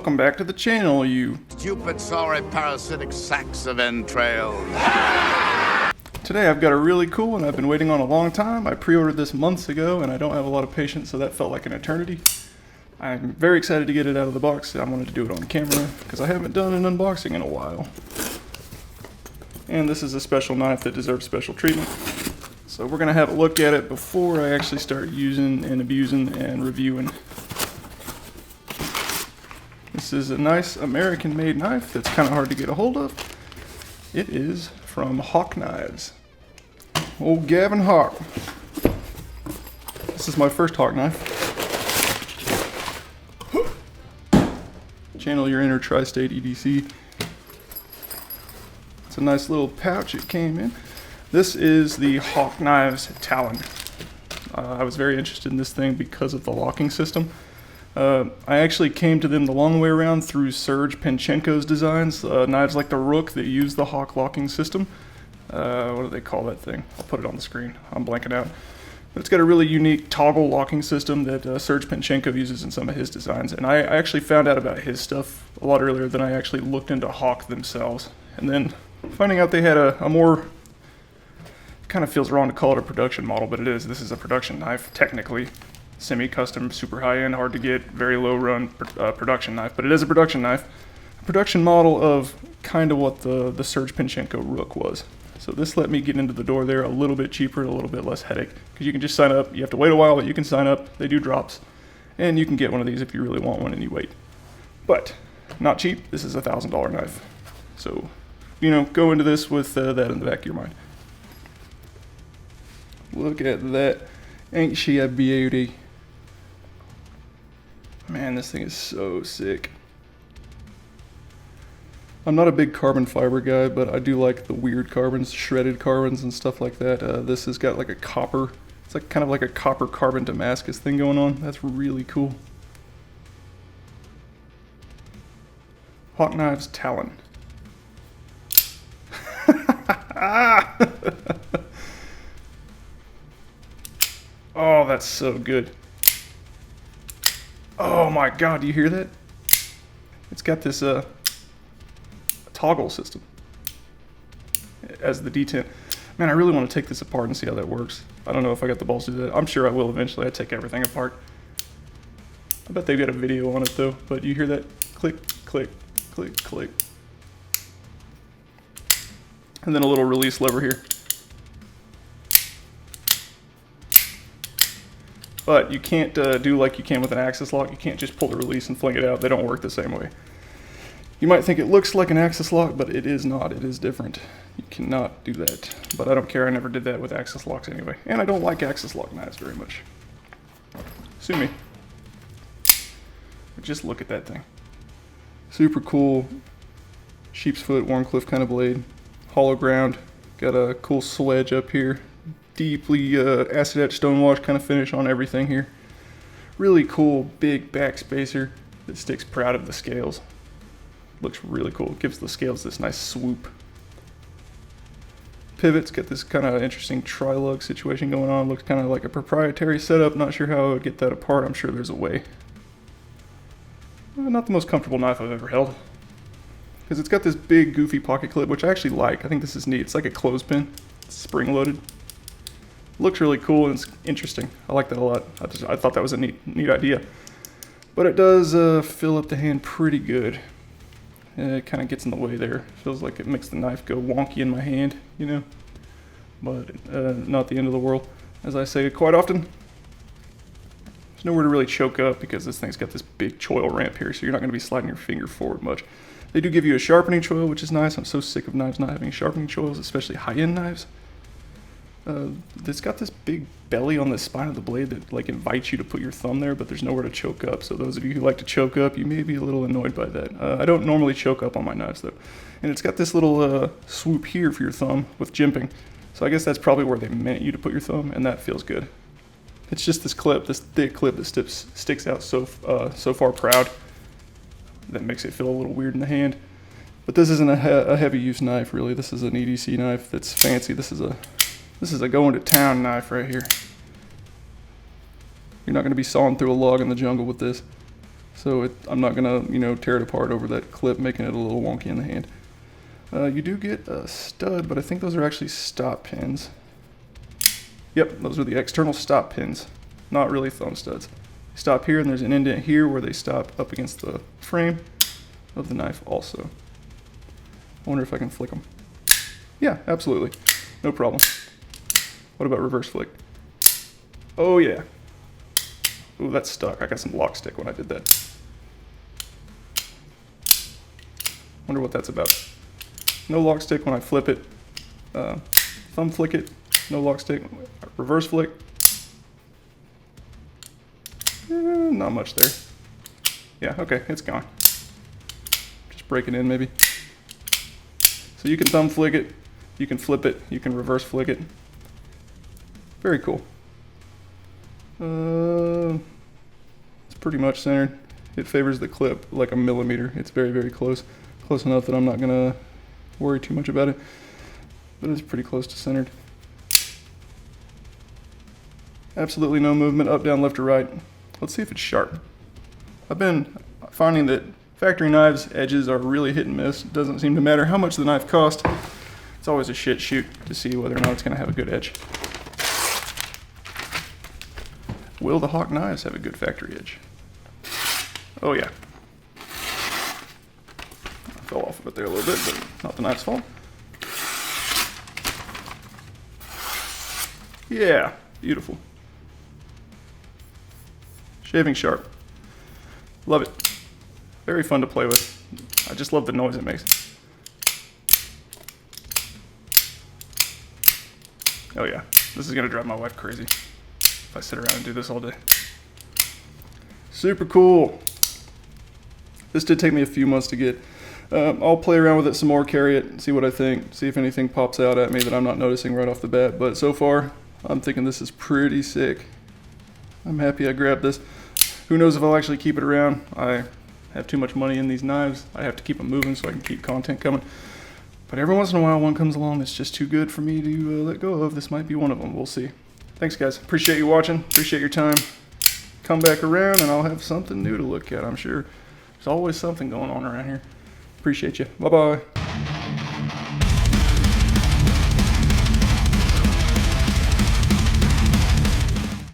Welcome back to the channel, you stupid, sorry, parasitic sacks of entrails. Today I've got a really cool one I've been waiting on a long time. I pre-ordered this months ago and I don't have a lot of patience, so that felt like an eternity. I'm very excited to get it out of the box. I wanted to do it on camera because I haven't done an unboxing in a while. And this is a special knife that deserves special treatment. So we're going to have a look at it before I actually start using and abusing and reviewing. This is a nice American-made knife that's kind of hard to get a hold of. It is from Hawk Knives. Old Gavin Hawk. This is my first Hawk knife. Channel your inner tri-state EDC. It's a nice little pouch it came in. This is the Hawk Knives Talon. I was very interested in this thing because of the locking system. I actually came to them the long way around through Serge Panchenko's designs, knives like the Rook that use the Hawk locking system. What do they call that thing? I'll put it on the screen. I'm blanking out. But it's got a really unique toggle locking system that Serge Panchenko uses in some of his designs. And I actually found out about his stuff a lot earlier than I actually looked into Hawk themselves. And then finding out they had a more, kind of feels wrong to call it a production model, but it is. This is a production knife, technically. Semi-custom, super high-end, hard to get, very low-run production knife. But it is a production knife. A production model of kind of what the Serge Panchenko Rook was. So this let me get into the door there a little bit cheaper, a little bit less headache. Because you can just sign up. You have to wait a while, but you can sign up. They do drops. And you can get one of these if you really want one and you wait. But not cheap. This is a $1,000 knife. So, you know, go into this with that in the back of your mind. Look at that. Ain't she a beauty? Man, this thing is so sick. I'm not a big carbon fiber guy, but I do like the weird carbons, shredded carbons and stuff like that. This has got like a copper, it's like kind of like a copper carbon Damascus thing going on. That's really cool. Hawk Knives Talon. Oh, that's so good. Oh my god, do you hear that? It's got this toggle system as the detent. Man, I really want to take this apart and see how that works. I don't know if I got the balls to do that. I'm sure I will eventually. I take everything apart. I bet they've got a video on it though, but you hear that? Click, click, click, click. And then a little release lever here. But you can't do like you can with an axis lock. You can't just pull the release and fling it out. They don't work the same way. You might think it looks like an axis lock, but it is not. It is different. You cannot do that. But I don't care. I never did that with axis locks anyway. And I don't like axis lock knives very much. Sue me. But just look at that thing. Super cool sheep's foot, Warncliffe kind of blade. Hollow ground. Got a cool swedge up here. Deeply acid etched stonewash kind of finish on everything here. Really cool big back spacer that sticks proud of the scales. Looks really cool. Gives the scales this nice swoop. Pivot's got this kind of interesting tri-lug situation going on. Looks kind of like a proprietary setup. Not sure how I would get that apart. I'm sure there's a way. Not the most comfortable knife I've ever held. Because it's got this big goofy pocket clip, which I actually like. I think this is neat. It's like a clothespin. It's spring loaded. Looks really cool and it's interesting. I like that a lot. I thought that was a neat idea. But it does fill up the hand pretty good. It kind of gets in the way there. Feels like it makes the knife go wonky in my hand, you know. But not the end of the world. As I say quite often, there's nowhere to really choke up because this thing's got this big choil ramp here, so you're not going to be sliding your finger forward much. They do give you a sharpening choil, which is nice. I'm so sick of knives not having sharpening choils, especially high-end knives. It's got this big belly on the spine of the blade that like invites you to put your thumb there, but there's nowhere to choke up. So those of you who like to choke up, you may be a little annoyed by that. I don't normally choke up on my knives though. And it's got this little swoop here for your thumb with jimping. So I guess that's probably where they meant you to put your thumb, and that feels good. It's just this clip, this thick clip that sticks out so far proud that makes it feel a little weird in the hand. But this isn't a heavy use knife really. This is an EDC knife that's fancy. This is a going to town knife right here. You're not going to be sawing through a log in the jungle with this. So I'm not gonna, you know, tear it apart over that clip, making it a little wonky in the hand. You do get a stud, but I think those are actually stop pins. Yep, those are the external stop pins, not really thumb studs. They stop here, and there's an indent here where they stop up against the frame of the knife also. I wonder if I can flick them. Yeah, absolutely. No problem. What about reverse flick? Oh yeah. Ooh, that's stuck. I got some lock stick when I did that. Wonder what that's about. No lock stick when I flip it. Thumb flick it. No lock stick. Reverse flick. Not much there. Yeah, okay, it's gone. Just break it in maybe. So you can thumb flick it, you can flip it, you can reverse flick it. Very cool. It's pretty much centered. It favors the clip like a millimeter. It's very, very close. Close enough that I'm not gonna worry too much about it. But it's pretty close to centered. Absolutely no movement up, down, left, or right. Let's see if it's sharp. I've been finding that factory knives edges are really hit and miss. It doesn't seem to matter how much the knife costs. It's always a shit shoot to see whether or not it's going to have a good edge. Will the Hawk knives have a good factory edge? Oh yeah. I fell off of it there a little bit, but not the knife's fault. Yeah, beautiful. Shaving sharp. Love it. Very fun to play with. I just love the noise it makes. Oh yeah, this is gonna drive my wife crazy if I sit around and do this all day. Super cool. This did take me a few months to get. I'll play around with it some more, carry it, see what I think, see if anything pops out at me that I'm not noticing right off the bat. But so far, I'm thinking this is pretty sick. I'm happy I grabbed this. Who knows if I'll actually keep it around. I have too much money in these knives. I have to keep them moving so I can keep content coming. But every once in a while, one comes along that's just too good for me to let go of. This might be one of them. We'll see. Thanks, guys. Appreciate you watching. Appreciate your time. Come back around, and I'll have something new to look at, I'm sure. There's always something going on around here. Appreciate you. Bye-bye.